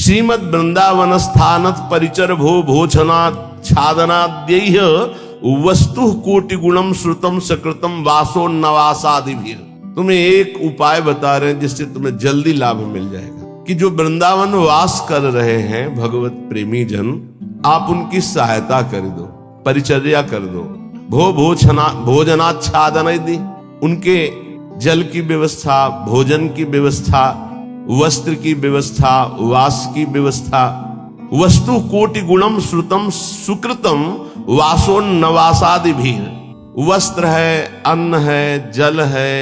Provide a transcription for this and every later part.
श्रीमद वृंदावन स्थानत परिचर भो भोजनाच्छादनाद्यैः वस्तु कोटि गुणम श्रुतम सकृतम वासो नवासादिभिः। तुम्हें एक उपाय बता रहे हैं जिससे तुम्हें जल्दी लाभ मिल जाएगा कि जो वृंदावन वास कर रहे हैं भगवत प्रेमी जन, आप उनकी सहायता कर दो, परिचर्या कर दो। भोजनाच्छादन दी, उनके जल की व्यवस्था, भोजन की व्यवस्था, वस्त्र की व्यवस्था, वास की व्यवस्था। वस्तु कोटि गुणम श्रुतम सुकृतम वासो नवासादि भी। वस्त्र है, अन्न है, जल है,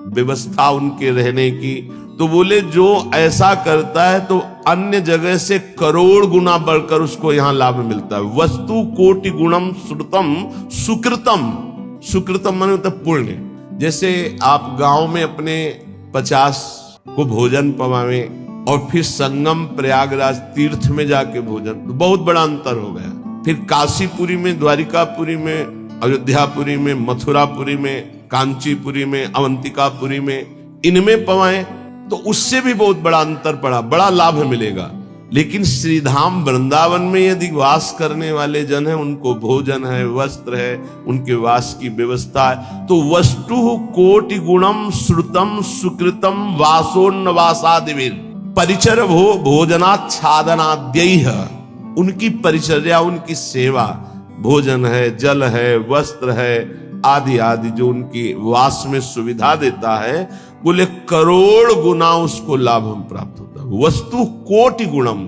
व्यवस्था उनके रहने की। तो बोले जो ऐसा करता है तो अन्य जगह से करोड़ गुना बढ़कर उसको यहां लाभ मिलता है। वस्तु कोटि गुणम श्रुतम सुकृतम। सुकृतम माने होता पुण्य। जैसे आप गांव में अपने 50 को भोजन पवावे और फिर संगम प्रयागराज तीर्थ में जाके भोजन, तो बहुत बड़ा अंतर हो गया। फिर काशीपुरी में, द्वारिकापुरी में, अयोध्यापुरी में, मथुरापुरी में, कांचीपुरी में, अवंतिकापुरी में, इनमें पवाएं तो उससे भी बहुत बड़ा अंतर पड़ा, बड़ा लाभ मिलेगा। लेकिन श्रीधाम वृंदावन में यदि वास करने वाले जन हैं, उनको भोजन है, वस्त्र है, उनके वास की व्यवस्था है, तो वस्तु कोटि गुणम श्रुतम सुकृतम वासोन्नवासादिभिः परिचर भोजनाच्छादनाद्यैः। उनकी परिचर्या, उनकी सेवा, भोजन है, जल है, वस्त्र है, आदि आदि जो उनकी वास में सुविधा देता है, बोले करोड़ गुना उसको लाभ हम प्राप्त होता है। वस्तु कोटि गुणम,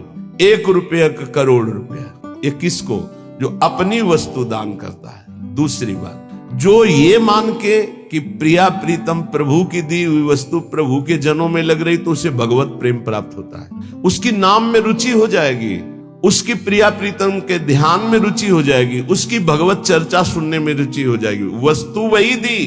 1 रुपया का करोड़ रुपया। ये किसको? जो अपनी वस्तु दान करता है। दूसरी बात, जो ये मान के कि प्रिया प्रीतम प्रभु की दी हुई वस्तु प्रभु के जनों में लग रही, तो उसे भगवत प्रेम प्राप्त होता है। उसकी नाम में रुचि हो जाएगी, उसकी प्रिया प्रीतम के ध्यान में रुचि हो जाएगी, उसकी भगवत चर्चा सुनने में रुचि हो जाएगी। वस्तु वही दी,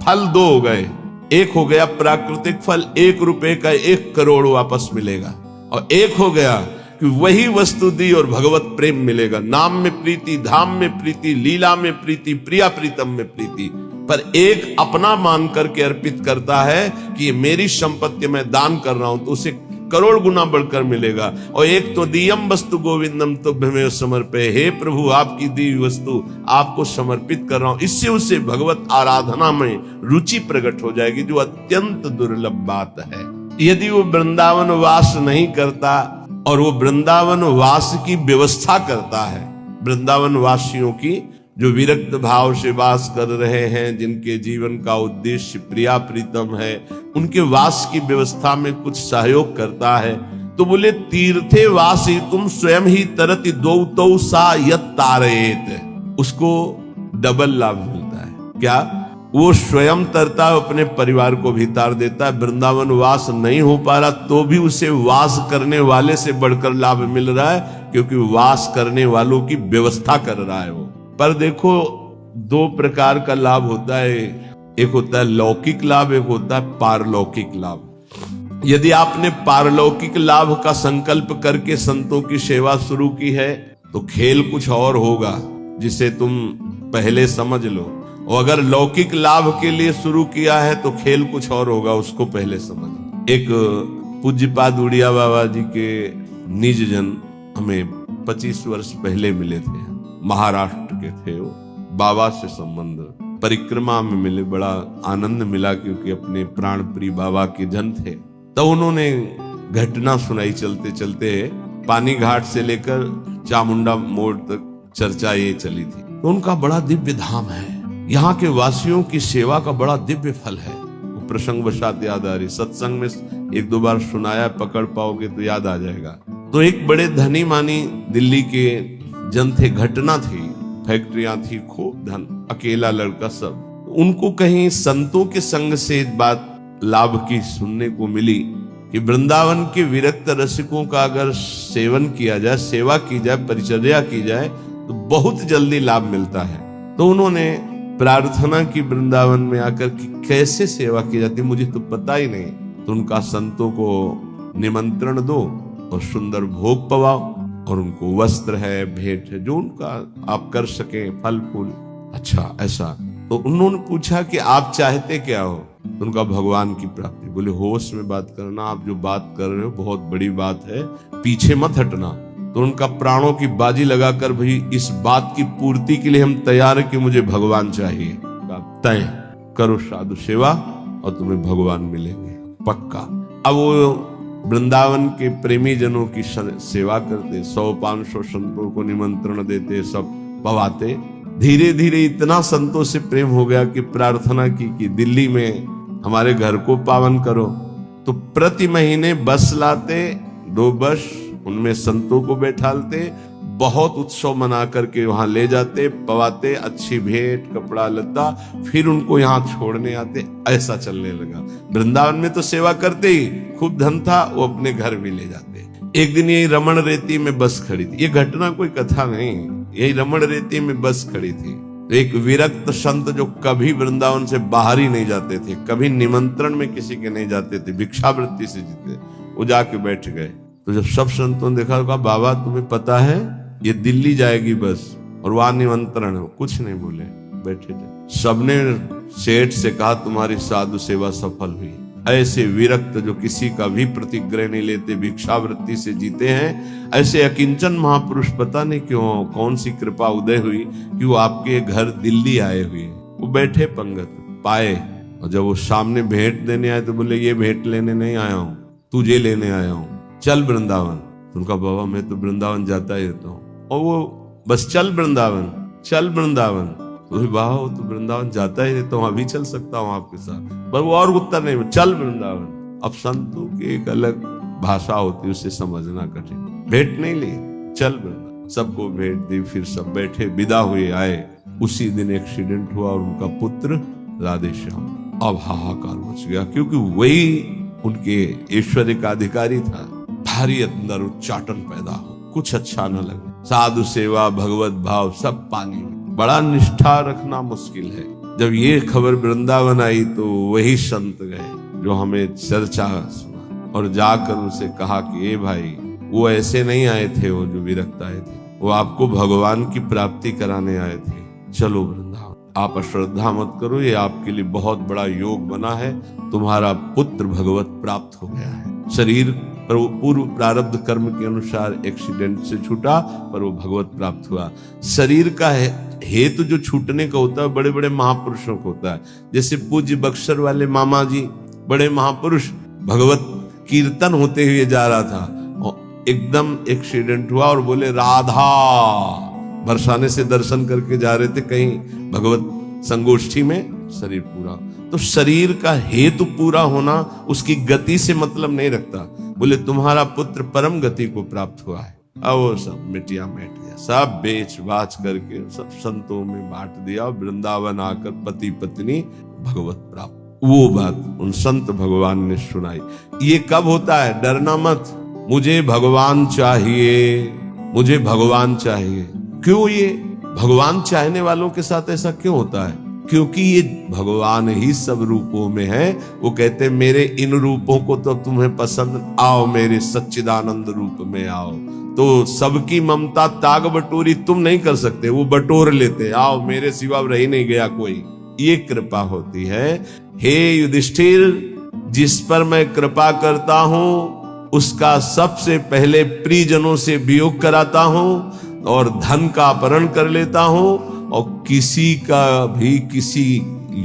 फल 2 हो गए। एक हो गया प्राकृतिक फल, 1 रुपए का 1 करोड़ वापस मिलेगा, और एक हो गया कि वही वस्तु दी और भगवत प्रेम मिलेगा। नाम में प्रीति, धाम में प्रीति, लीला में प्रीति, प्रिया प्रीतम में प्रीति। पर एक अपना मान करके अर्पित करता है कि ये मेरी संपत्ति मैं दान कर रहा हूं, तो उसे करोड़ गुना बढ़कर मिलेगा। और एक तो दियम वस्तु गोविंदम तुभ्यमेव समर्पये, हे प्रभु आपकी दी हुई वस्तु आपको समर्पित कर रहा हूं। इससे उसे भगवत आराधना में रुचि प्रकट हो जाएगी, जो अत्यंत दुर्लभ बात है। यदि वो वृंदावन वास नहीं करता और वो वृंदावन वास की व्यवस्था करता है, वृंदावन वासियों की जो विरक्त भाव से वास कर रहे हैं, जिनके जीवन का उद्देश्य प्रिया प्रीतम है, उनके वास की व्यवस्था में कुछ सहयोग करता है, तो बोले तीर्थे वासी तुम स्वयं ही तरति दो सा यत तारयेत। उसको डबल लाभ मिलता है। क्या? वो स्वयं तरता है, अपने परिवार को भी तार देता है। वृंदावन वास नहीं हो पा रहा तो भी उसे वास करने वाले से बढ़कर लाभ मिल रहा है, क्योंकि वास करने वालों की व्यवस्था कर रहा है वो। पर देखो, 2 प्रकार का लाभ होता है। एक होता है लौकिक लाभ, एक होता है पारलौकिक लाभ। यदि आपने पारलौकिक लाभ का संकल्प करके संतों की सेवा शुरू की है, तो खेल कुछ और होगा, जिसे तुम पहले समझ लो। और अगर लौकिक लाभ के लिए शुरू किया है तो खेल कुछ और होगा, उसको पहले समझ लो। एक पूज्यपाद उड़िया बाबा जी के निज जन हमें 25 वर्ष पहले मिले थे। महाराष्ट्र के थे वो। बाबा से संबंध, परिक्रमा में मिले, बड़ा आनंद मिला, क्योंकि अपने प्राण प्रिय बाबा के जन थे। तो उन्होंने घटना सुनाई चलते चलते। पानी घाट से लेकर चामुंडा मोड़ तक चर्चा ये चली थी। तो उनका बड़ा दिव्य धाम है, यहाँ के वासियों की सेवा का बड़ा दिव्य फल है। वो प्रसंग वशात याद आ रही, सत्संग में 1-2 बार सुनाया, पकड़ पाओगे तो याद आ जाएगा। तो एक बड़े धनी मानी दिल्ली के जन थे, घटना थी, फैक्ट्रियां थी, खूब धन, अकेला लड़का सब। उनको कहीं संतों के संग से बात लाभ की सुनने को मिली कि वृंदावन के विरक्त रसिकों का अगर सेवन किया जाए, सेवा की जाए, परिचर्या की जाए, तो बहुत जल्दी लाभ मिलता है। तो उन्होंने प्रार्थना की वृंदावन में आकर कि कैसे सेवा की जाती, मुझे तो पता ही नहीं। तो उनका संतों को निमंत्रण दो और सुंदर भोग पवाओ, और उनको वस्त्र है, भेंट है, जो उनका आप कर सके, फल फूल। अच्छा, ऐसा? तो उन्होंने पूछा कि आप चाहते क्या हो? तो उनका भगवान की प्राप्ति। बोले होश में बात करना, आप जो बात कर रहे हो बहुत बड़ी बात है, पीछे मत हटना। तो उनका प्राणों की बाजी लगाकर भाई इस बात की पूर्ति के लिए हम तैयार है कि मुझे भगवान चाहिए। तय करो साधु सेवा और तुम्हें भगवान मिलेंगे पक्का। अब वो वृंदावन के प्रेमी जनों की सेवा करते, 100-500 संतों को निमंत्रण देते, सब पवाते। धीरे धीरे इतना संतों से प्रेम हो गया कि प्रार्थना की कि दिल्ली में हमारे घर को पावन करो। तो प्रति महीने बस लाते, 2 बस, उनमें संतों को बैठालते, बहुत उत्सव मना करके वहां ले जाते, पवाते, अच्छी भेंट कपड़ा लत्ता, फिर उनको यहाँ छोड़ने आते। ऐसा चलने लगा। वृंदावन में तो सेवा करते ही, खूब धन था, वो अपने घर भी ले जाते। एक दिन यही रमण रेती में बस खड़ी थी, ये घटना कोई कथा नहीं, यही रमण रेती में बस खड़ी थी। एक विरक्त संत जो कभी वृंदावन से बाहर ही नहीं जाते थे, कभी निमंत्रण में किसी के नहीं जाते थे, भिक्षावृत्ति से जीते, वो जाके बैठ गए। तो जब सब संतों ने देखा, कहा बाबा तुम्हें पता है ये दिल्ली जाएगी बस और वहां निमंत्रण है। कुछ नहीं बोले, बैठे थे। सबने सेठ से कहा तुम्हारी साधु सेवा सफल हुई। ऐसे विरक्त जो किसी का भी प्रतिग्रह नहीं लेते, भिक्षावृत्ति से जीते हैं, ऐसे अकिंचन महापुरुष पता नहीं क्यों कौन सी कृपा उदय हुई कि वो आपके घर दिल्ली आए हुए। वो बैठे पंगत पाए, और जब वो सामने भेंट देने आए तो बोले ये भेंट लेने नहीं आया हूं, तुझे लेने आया हूं, चल वृंदावन। उनका बाबा मैं तो वृंदावन जाता ही रहता हूँ। और वो बस चल वृंदावन, चल वृंदावन। तो बाबा तो वृंदावन जाता ही रहता हूँ, अभी चल सकता हूँ आपके साथ, पर वो और उत्तर नहीं, चल वृंदावन। अब संतों की एक अलग भाषा होती है, उसे समझना कठिन। भेंट नहीं ली, चल वृंदावन। सबको भेंट दी, फिर सब बैठे, विदा हुए, आए। उसी दिन एक्सीडेंट हुआ और उनका पुत्र राधे श्याम। अब हाहाकार मच गया, क्योंकि वही उनके ऐश्वर्य का अधिकारी था। भारी अंदर उच्चाटन पैदा हो, कुछ अच्छा न लगे। साधु सेवा, भगवत भाव सब पानी में। बड़ा निष्ठा रखना मुश्किल है। जब ये खबर वृंदावन आई तो वही संत गए जो हमें चर्चा सुना, और जाकर उनसे कहा कि ए भाई, वो ऐसे नहीं आए थे, वो जो विरक्त आए थे, वो आपको भगवान की प्राप्ति कराने आए थे। चलो वृंदावन, आप अश्रद्धा मत करो, ये आपके लिए बहुत बड़ा योग बना है। तुम्हारा पुत्र भगवत प्राप्त हो गया है। शरीर पर वो पूर्व प्रारब्ध कर्म के अनुसार एक्सीडेंट से छूटा, पर वो भगवत प्राप्त हुआ। शरीर का हेतु जो छूटने का होता है बड़े बड़े महापुरुषों को होता है। जैसे पूज्य बक्सर वाले मामा जी, बड़े महापुरुष, भगवत कीर्तन होते हुए जा रहा था और एकदम एक्सीडेंट हुआ और बोले राधा, बरसाने से दर्शन करके जा रहे थे कहीं भगवत संगोष्ठी में, शरीर पूरा। तो शरीर का हेतु पूरा होना उसकी गति से मतलब नहीं रखता। बोले तुम्हारा पुत्र परम गति को प्राप्त हुआ है। अब वो सब मिटिया मिट गया, सब बेच बाच करके सब संतों में बांट दिया। वृंदावन आकर पति पत्नी भगवत प्राप्त। वो बात उन संत भगवान ने सुनाई। ये कब होता है? डरना मत, मुझे भगवान चाहिए, मुझे भगवान चाहिए। क्यों? ये भगवान चाहने वालों के साथ ऐसा क्यों होता है? क्योंकि ये भगवान ही सब रूपों में है। वो कहते मेरे इन रूपों को तो तुम्हें पसंद, आओ मेरे सच्चिदानंद रूप में आओ। तो सबकी ममता ताग बटोरी तुम नहीं कर सकते, वो बटोर लेते, आओ मेरे सिवा रह नहीं गया कोई। ये कृपा होती है। हे युधिष्ठिर, जिस पर मैं कृपा करता हूं उसका सबसे पहले प्रियजनों से वियोग कराता हूं और धन का अपहरण कर लेता हूं, और किसी का भी किसी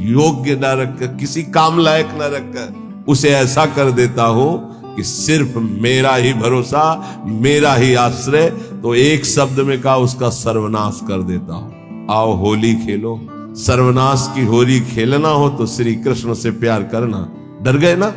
योग्य न रखकर, किसी काम लायक न रखकर उसे ऐसा कर देता हूं कि सिर्फ मेरा ही भरोसा, मेरा ही आश्रय। तो एक शब्द में कहा, उसका सर्वनाश कर देता हूं। आओ होली खेलो। सर्वनाश की होली खेलना हो तो श्री कृष्ण से प्यार करना। डर गए ना?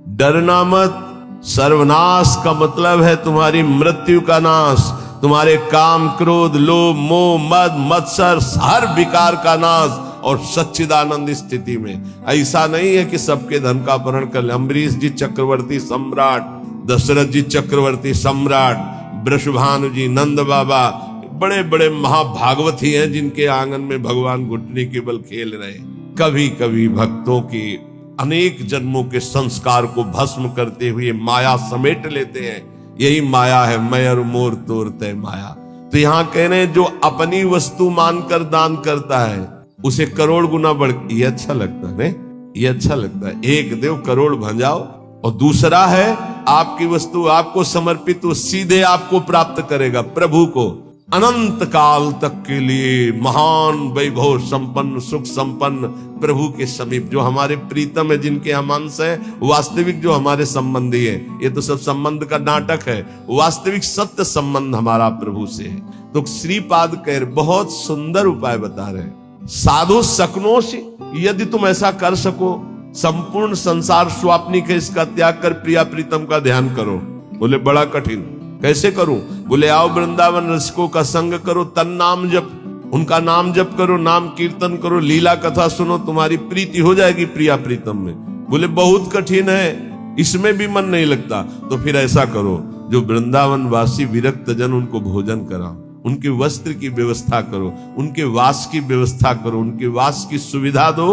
डरना मत। सर्वनाश का मतलब है तुम्हारी मृत्यु का नाश, तुम्हारे काम, क्रोध, लोभ, मोह, मद, मत्सर, हर विकार का नाश, और सच्चिदानंद स्थिति में। ऐसा नहीं है कि सबके धन का अपहरण कर ले। अम्बरीश जी चक्रवर्ती सम्राट, दशरथ जी चक्रवर्ती सम्राट, वृषभानु जी, नंद बाबा, बड़े बड़े महाभागवत ही हैं जिनके आंगन में भगवान घुटने के बल खेल रहे। कभी कभी भक्तों की अनेक जन्मों के संस्कार को भस्म करते हुए माया समेट लेते हैं। यही माया है, मैं और मोर तोड़ते माया। तो यहां कह रहे हैं जो अपनी वस्तु मानकर दान करता है उसे करोड़ गुना बढ़, ये अच्छा लगता है। ये अच्छा लगता है। एक देव करोड़ भंजाओ, और दूसरा है आपकी वस्तु आपको समर्पित, तो सीधे आपको प्राप्त करेगा प्रभु को अनंत काल तक के लिए। महान वैभव संपन्न सुख संपन्न प्रभु के समीप, जो हमारे प्रीतम है, जिनके हम अंश है, वास्तविक जो हमारे संबंधी है। ये तो सब संबंध का नाटक है, वास्तविक सत्य संबंध हमारा प्रभु से है। तो श्रीपाद कह बहुत सुंदर उपाय बता रहे हैं। साधु सकनों से, यदि तुम ऐसा कर सको, संपूर्ण संसार स्वाप्निक है, इसका त्याग कर प्रिया प्रीतम का ध्यान करो। बोले बड़ा कठिन, कैसे करूं? बोले आओ वृंदावन रसिकों का संग करो, तन नाम जप, उनका नाम जप करो, नाम कीर्तन करो, लीला कथा सुनो, तुम्हारी प्रीति हो जाएगी प्रिया प्रीतम में। बोले बहुत कठिन है, इसमें भी मन नहीं लगता। तो फिर ऐसा करो, जो वृंदावन वासी विरक्त जन, उनको भोजन कराओ, उनके वस्त्र की व्यवस्था करो, उनके वास की व्यवस्था करो, उनके वास की सुविधा दो।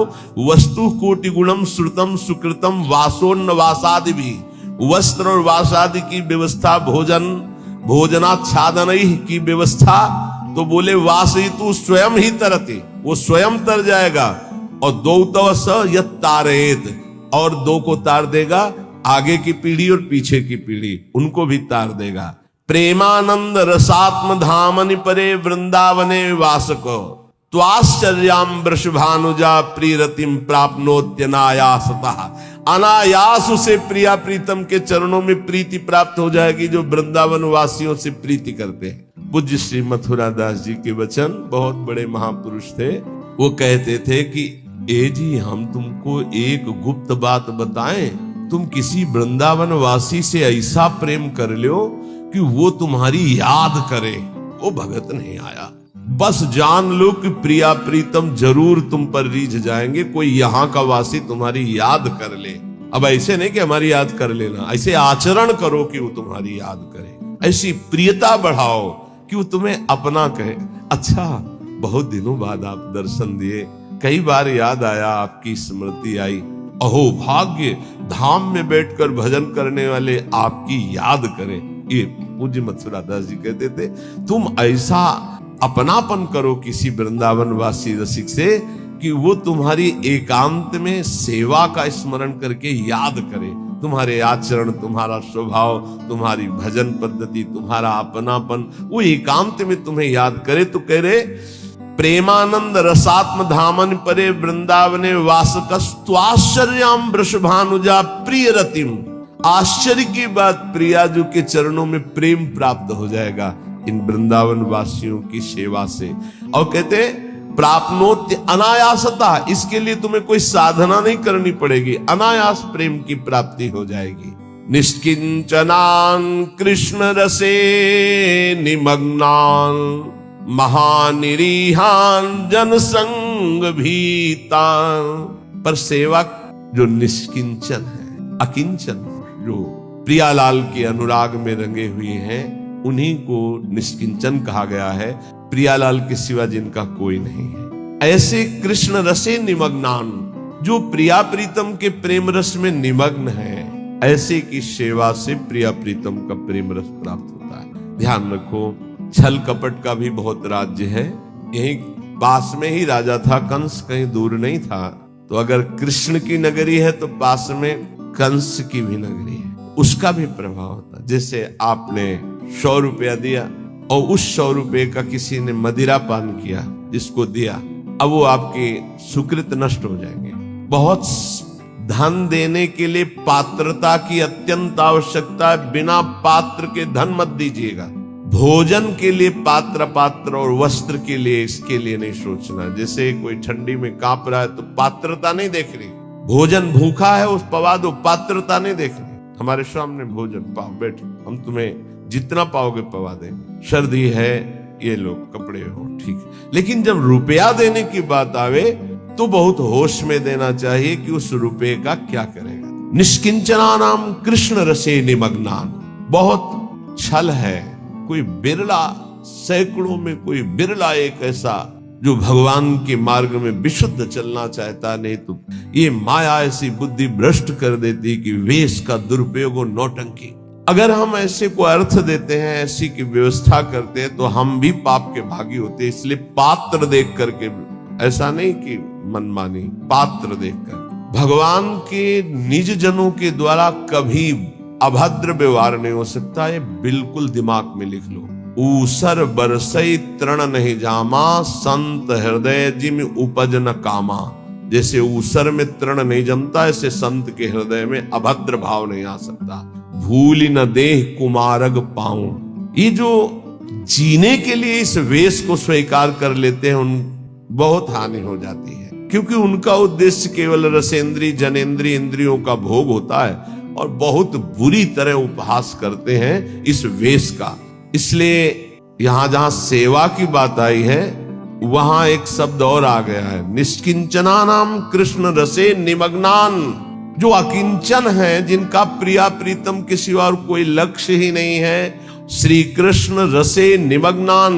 वस्तु कोटि गुणम श्रुतम सुकृतम वासोन्न वासादि भी, वस्त्र और वास आदि की व्यवस्था, भोजनाच्छादन की व्यवस्था। तो बोले वास ही तू स्वयं ही तरते, वो स्वयं तर जाएगा। और दो तव स यत तारेत, और दो को तार देगा, आगे की पीढ़ी और पीछे की पीढ़ी, उनको भी तार देगा। प्रेमानंद रसात्म धामनि परे वृंदावने वासको, त्वाश्चर्याम वृषभानुजा प्रीरतिम प्राप्नोत्यनायासतः। अनायास उसे प्रिया प्रीतम के चरणों में प्रीति प्राप्त हो जाएगी, जो वृंदावन वासियों से प्रीति करते हैं। पूज्य श्री मथुरा दास जी के वचन, बहुत बड़े महापुरुष थे। वो कहते थे कि ए जी, हम तुमको एक गुप्त बात बताएं, तुम किसी वृंदावन वासी से ऐसा प्रेम कर लो कि वो तुम्हारी याद करे। वो भगत नहीं आया, बस जान लो कि प्रिया प्रीतम जरूर तुम पर रीझ जाएंगे। कोई यहाँ का वासी तुम्हारी याद कर ले। अब ऐसे नहीं कि हमारी याद कर लेना, ऐसे आचरण करो कि वो तुम्हारी याद करे, ऐसी प्रियता बढ़ाओ कि वो तुम्हें अपना कहे। अच्छा, बहुत दिनों बाद आप दर्शन दिए, कई बार याद आया, आपकी स्मृति आई। अहो भाग्य, धाम में बैठकर भजन करने वाले आपकी याद करें। ये पूज्य मथुरा दास जी कहते थे, तुम ऐसा अपनापन करो किसी वृंदावन वासी रसिक से कि वो तुम्हारी एकांत में सेवा का स्मरण करके याद करे। तुम्हारे आचरण, तुम्हारा स्वभाव, तुम्हारी भजन पद्धति, तुम्हारा अपनापन, वो एकांत में तुम्हें याद करे। तो कह रहे, प्रेमानंद रसात्म धामन परे वृंदावने वासकस्त्वाश्चर्याम वृषभानुजा प्रिय रतिम। आश्चर्य की बात, प्रियाजू के चरणों में प्रेम प्राप्त हो जाएगा इन वृंदावन वासियों की सेवा से। और कहते प्राप्नोत्य अनायासता, इसके लिए तुम्हें कोई साधना नहीं करनी पड़ेगी, अनायास प्रेम की प्राप्ति हो जाएगी। निष्किंचनान कृष्ण रसे निमग्नान महानिरीहान जनसंग भीतान। पर सेवक जो निष्किंचन है, अकिंचन, जो प्रियालाल के अनुराग में रंगे हुए हैं, उन्हीं को निष्किंचन कहा गया है। प्रियालाल के सिवा जिनका कोई नहीं है, ऐसे कृष्ण रसे निमग्नान, जो प्रिया प्रीतम के प्रेम रस में निमग्न है, ऐसे की सेवा से प्रिया प्रीतम का प्रेम रस प्राप्त होता है। ध्यान रखो, छल कपट का भी बहुत राज्य है। यहीं पास में ही राजा था कंस, कहीं दूर नहीं था। तो अगर कृष्ण की नगरी है तो पास में कंस की भी नगरी है, उसका भी प्रभाव होता है। जैसे आपने 100 रुपया दिया और उस 100 रुपये का किसी ने मदिरा पान किया, जिसको दिया, अब वो आपके सुकृत नष्ट हो जाएंगे। बहुत धन देने के लिए पात्रता की अत्यंत आवश्यकता है, बिना पात्र के धन मत दीजिएगा। भोजन के लिए पात्र और वस्त्र के लिए, इसके लिए नहीं सोचना। जैसे कोई ठंडी में कांप रहा है तो पात्रता नहीं देख रही, भोजन भूखा है उस पवा दो, पात्रता नहीं देख रही। हमारे सामने भोजन पाओ, बैठो, हम तुम्हें जितना पाओगे पवा देंगे। सर्दी है, ये लो कपड़े हो, ठीक। लेकिन जब रुपया देने की बात आवे तो बहुत होश में देना चाहिए कि उस रुपये का क्या करेगा। निष्किंचना नाम कृष्ण रसे निमग्नान। बहुत छल है, कोई बिरला, सैकड़ों में कोई बिरला एक ऐसा जो भगवान के मार्ग में विशुद्ध चलना चाहता। नहीं तो ये माया ऐसी बुद्धि भ्रष्ट कर देती कि वेश का दुरुपयोग और नौटंकी। अगर हम ऐसे को अर्थ देते हैं, ऐसी की व्यवस्था करते हैं, तो हम भी पाप के भागी होते हैं। इसलिए पात्र देख करके, ऐसा नहीं कि मनमानी, पात्र देखकर। भगवान के निज जनों के द्वारा कभी अभद्र व्यवहार नहीं हो सकता, ये बिल्कुल दिमाग में लिख लो। ऊसर बरसई तृण नहीं जामा, संत हृदय जिम उपज न कामा। जैसे ऊसर में तृण नहीं जमता, ऐसे संत के हृदय में अभद्र भाव नहीं आ सकता। भूल न देह कुमारग पाऊं, ये जो जीने के लिए इस वेश को स्वीकार कर लेते हैं उन बहुत हानि हो जाती है, क्योंकि उनका उद्देश्य केवल रसेंद्री जनेन्द्री इंद्रियों का भोग होता है और बहुत बुरी तरह उपहास करते हैं इस वेश का। इसलिए यहां जहां सेवा की बात आई है वहां एक शब्द और आ गया है, निष्किंचना नाम कृष्ण रसे निमग्नान। जो अकिंचन है, जिनका प्रिया प्रीतम के सिवा और कोई लक्ष्य ही नहीं है, श्री कृष्ण रसे निमग्नान,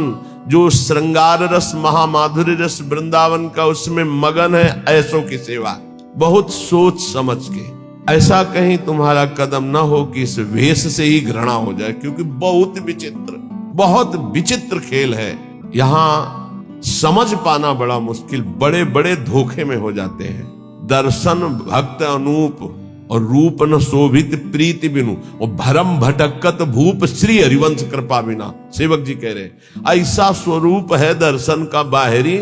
जो श्रृंगार रस महामाधुर्य रस वृंदावन का उसमें मगन है, ऐसों की सेवा बहुत सोच समझ के। ऐसा कहीं तुम्हारा कदम ना हो कि इस वेश से ही घृणा हो जाए, क्योंकि बहुत विचित्र खेल है। यहां समझ पाना बड़ा मुश्किल, बड़े बड़े धोखे में हो जाते हैं। दर्शन भक्त अनूप और रूप न शोभित प्रीति बिनु, और भरम भटकत भूप श्री हरिवंश कृपा बिना। सेवक जी कह रहे ऐसा स्वरूप है दर्शन का बाहरी,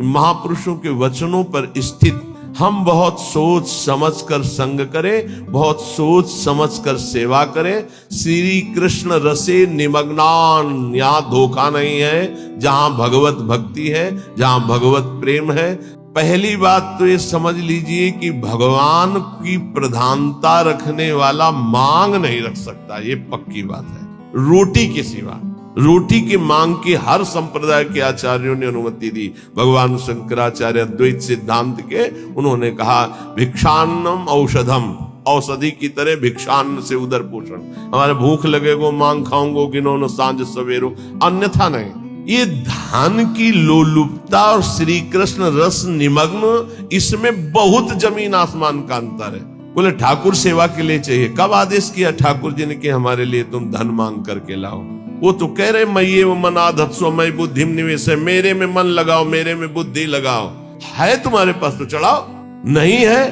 महापुरुषों के वचनों पर स्थित। हम बहुत सोच समझ कर संग करें, बहुत सोच समझ कर सेवा करें। श्री कृष्ण रसे निमग्नान, यहाँ धोखा नहीं है। जहां भगवत भक्ति है, जहां भगवत प्रेम है, पहली बात तो ये समझ लीजिए कि भगवान की प्रधानता रखने वाला मांग नहीं रख सकता, ये पक्की बात है। रोटी के सिवा, रोटी की मांग की हर संप्रदाय के आचार्यों ने अनुमति दी। भगवान शंकराचार्य अद्वैत सिद्धांत के, उन्होंने कहा भिक्षान्नम औषधम, औषधि की तरह भिक्षान्न से उदर पोषण। हमारे भूख लगेगो मांग खाऊंगो गिनो सांझ सवेरो, अन्यथा नहीं। ये धन की लोलुपता और श्री कृष्ण रस निमग्न, इसमें बहुत जमीन आसमान का अंतर है। बोले ठाकुर सेवा के लिए चाहिए, कब आदेश किया ठाकुर जी ने कि हमारे लिए तुम धन मांग करके लाओ? वो तो कह रहे मये मन आधत्सो मई बुद्धि निवेश है, मेरे में मन लगाओ, मेरे में बुद्धि लगाओ। है तुम्हारे पास तो चढ़ाओ, नहीं है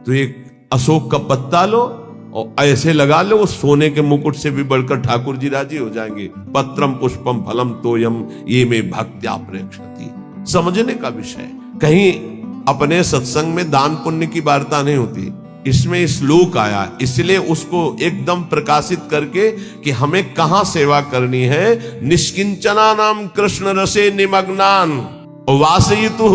तो एक अशोक का पत्ता लो और ऐसे लगा लो, वो सोने के मुकुट से भी बढ़कर ठाकुर जी राजी हो जाएंगे। पत्रम पुष्पम फलम तोयम ये में भक्त्या प्रेक्षति। समझने का विषय, कहीं अपने सत्संग में दान पुण्य की वार्ता नहीं होती, इसमें श्लोक आया, इसलिए उसको एकदम प्रकाशित करके कि हमें कहां सेवा करनी है। निष्किंचना नाम कृष्ण रसे निमग्नान वासयितु,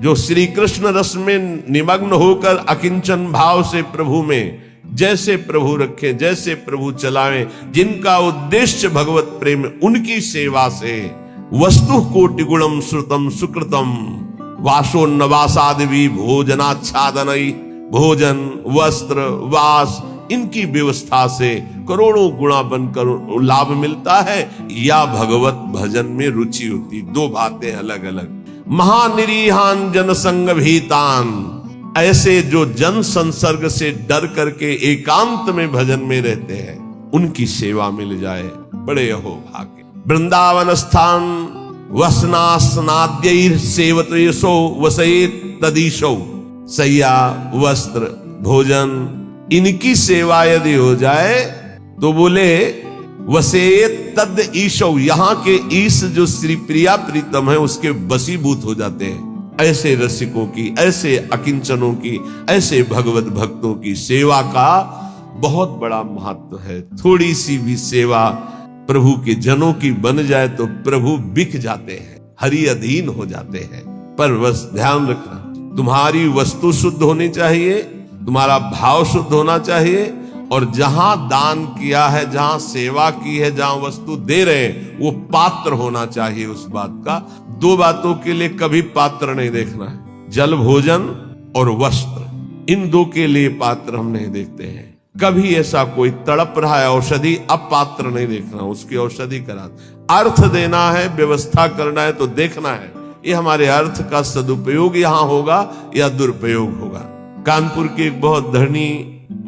जो श्री कृष्ण रस में निमग्न होकर अकिंचन भाव से प्रभु में जैसे प्रभु रखे, जैसे प्रभु चलावे, जिनका उद्देश्य भगवत प्रेम, उनकी सेवा से वस्तु कोटि गुणम श्रुतम सुकृतम वासोन्नवासादि भोजनाच्छादनई, भोजन वस्त्र वास इनकी व्यवस्था से करोड़ों गुणा बनकर लाभ मिलता है, या भगवत भजन में रुचि होती। दो बातें अलग अलग। महानिरीहान जन संग भीतान, ऐसे जो जन संसर्ग से डर करके एकांत में भजन में रहते हैं, उनकी सेवा मिल जाए, बड़े अहो भाग्य। वृंदावन स्थान वसनास्नाद्यैर सेवतेशो वसैत तदीशो, सैया वस्त्र भोजन इनकी सेवा यदि हो जाए तो बोले वसेत तद ईशो, यहाँ के ईश जो श्री प्रिया प्रीतम है उसके वशीभूत हो जाते हैं। ऐसे रसिकों की, ऐसे अकिंचनों की, ऐसे भगवत भक्तों की सेवा का बहुत बड़ा महत्व है। थोड़ी सी भी सेवा प्रभु के जनों की बन जाए तो प्रभु बिक जाते हैं, हरि अधीन हो जाते हैं। पर बस ध्यान रखना, तुम्हारी वस्तु शुद्ध होनी चाहिए, तुम्हारा भाव शुद्ध होना चाहिए, और जहां दान किया है, जहां सेवा की है, जहां वस्तु दे रहे हैं, वो पात्र होना चाहिए उस बात का। दो बातों के लिए कभी पात्र नहीं देखना है, जल भोजन और वस्त्र, इन दो के लिए पात्र हम नहीं देखते हैं। कभी ऐसा कोई तड़प रहा है औषधि, अब पात्र नहीं देखना, उसकी औषधि करा। अर्थ देना है, व्यवस्था करना है तो देखना है ये हमारे अर्थ का सदुपयोग यहां होगा या दुरुपयोग होगा। कानपुर की एक बहुत धरनी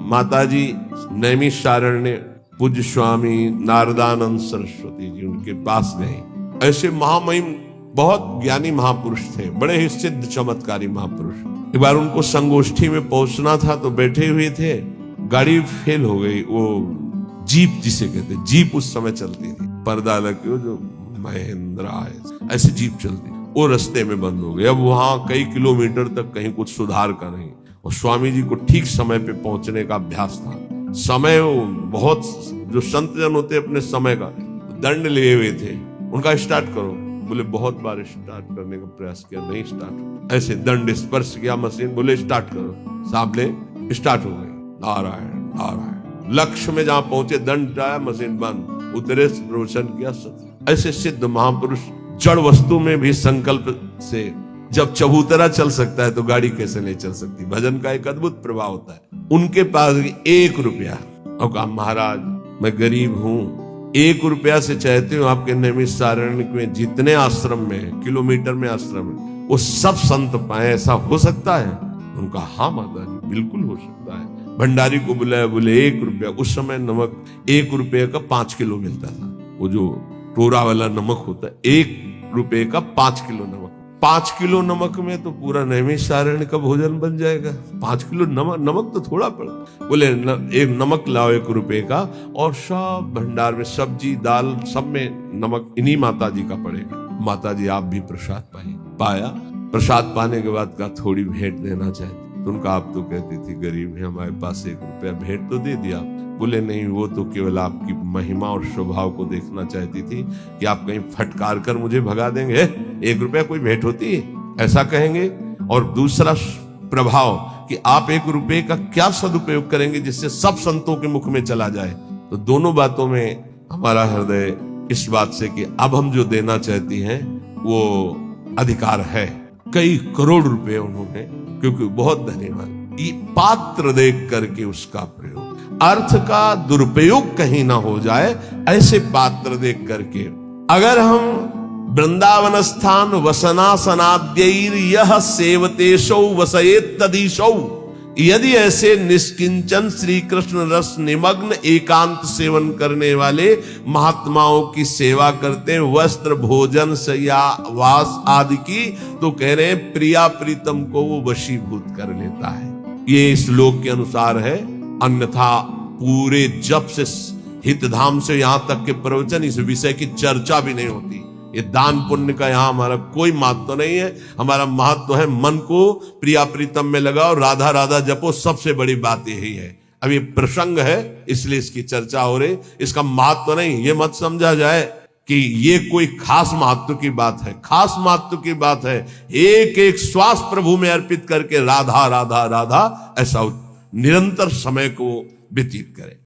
माताजी नैमिषारण्य पूज्य स्वामी नारदानंद सरस्वती जी, उनके पास गए। ऐसे महामहिम बहुत ज्ञानी महापुरुष थे, बड़े ही सिद्ध चमत्कारी महापुरुष। एक बार उनको संगोष्ठी में पहुंचना था तो बैठे हुए थे, गाड़ी फेल हो गई। वो जीप जिसे कहते, जीप उस समय चलती थी, पर्दा लगे, वो जो महिंद्रा है ऐसी जीप चलती, वो रास्ते में बंद हो गई। अब वहां कई किलोमीटर तक कहीं कुछ सुधार का नहीं, और स्वामी जी को ठीक समय पे पहुंचने का अभ्यास था। समय बहुत, जो संत जन होते अपने समय का दंड लिए हुए थे। उनका स्टार्ट करो, बोले बहुत बार स्टार्ट करने का प्रयास किया, नहीं स्टार्ट। ऐसे दंड स्पर्श किया मशीन, बोले स्टार्ट करो, साबले स्टार्ट हो गई। नारायण नारायण, लक्ष्य में जहां पहुंचे दंड आया, मशीन बंद, उतरे प्रवचन किया। ऐसे सिद्ध महापुरुष जड़ वस्तु में भी संकल्प से, जब चबूतरा चल सकता है तो गाड़ी कैसे नहीं चल सकती। भजन का एक अद्भुत प्रभाव होता है। उनके पास 1 रुपया, और कहा महाराज मैं गरीब हूं, 1 रुपया से चाहती हूँ आपके नैमिषारण्य में जितने आश्रम में, किलोमीटर में आश्रम है, वो सब संत पाए, ऐसा हो सकता है? उनका हाँ माता जी बिल्कुल हो सकता है। भंडारी को बुलाया, बोले 1 रुपया। उस समय नमक 1 रुपये का 5 किलो मिलता था, वो जो टोरा वाला नमक होता है, 1 रुपये का 5 किलो नमक। 5 किलो नमक में तो पूरा नैमिषारण्य का भोजन बन जाएगा। 5 किलो नमक तो थोड़ा पड़ा। बोले एक नमक लाओ 1 रुपये का, और सब भंडार में सब्जी दाल सब में नमक इन्हीं माता जी का पड़ेगा। माता जी आप भी प्रसाद पाया। प्रसाद पाने के बाद का थोड़ी भेंट देना चाहती, तो उनका आप तो कहती थी गरीब है, हमारे पास 1 रुपया, भेंट तो दे दिया। बोले नहीं, वो तो केवल आपकी महिमा और स्वभाव को देखना चाहती थी कि आप कहीं फटकार कर मुझे भगा देंगे, 1 रुपया कोई भेंट होती है, ऐसा कहेंगे। और दूसरा प्रभाव कि आप 1 रुपये का क्या सदुपयोग करेंगे जिससे सब संतों के मुख में चला जाए। तो दोनों बातों में हमारा हृदय इस बात से कि अब हम जो देना चाहती हैं वो अधिकार है। कई करोड़ रुपए उन्होंने, क्योंकि बहुत धन्यवाद, पात्र देख करके उसका प्रयोग, अर्थ का दुरुपयोग कहीं ना हो जाए, ऐसे पात्र देख करके। अगर हम वृंदावन स्थान वसनासनाद्यैर यह सेवतेशौ वसयेत तदीशौ, यदि ऐसे निष्किंचन श्री कृष्ण रस निमग्न एकांत सेवन करने वाले महात्माओं की सेवा करते हैं, वस्त्र भोजन शय्या वास आदि की, तो कह रहे हैं प्रिया प्रीतम को वो वशीभूत कर लेता है। ये श्लोक के अनुसार है, अन्यथा पूरे जप से हितधाम से यहां तक के प्रवचन इस विषय की चर्चा भी नहीं होती। ये दान पुण्य का यहाँ हमारा कोई महत्व नहीं है। हमारा महत्व है मन को प्रिया प्रीतम में लगाओ, राधा राधा जपो, सबसे बड़ी बात यही है। अब ये प्रसंग है इसलिए इसकी चर्चा हो रही, इसका महत्व नहीं। ये मत समझा जाए कि ये कोई खास महत्व की बात है। खास महत्व की बात है एक एक श्वास प्रभु में अर्पित करके राधा राधा राधा ऐसा निरंतर समय को व्यतीत करें।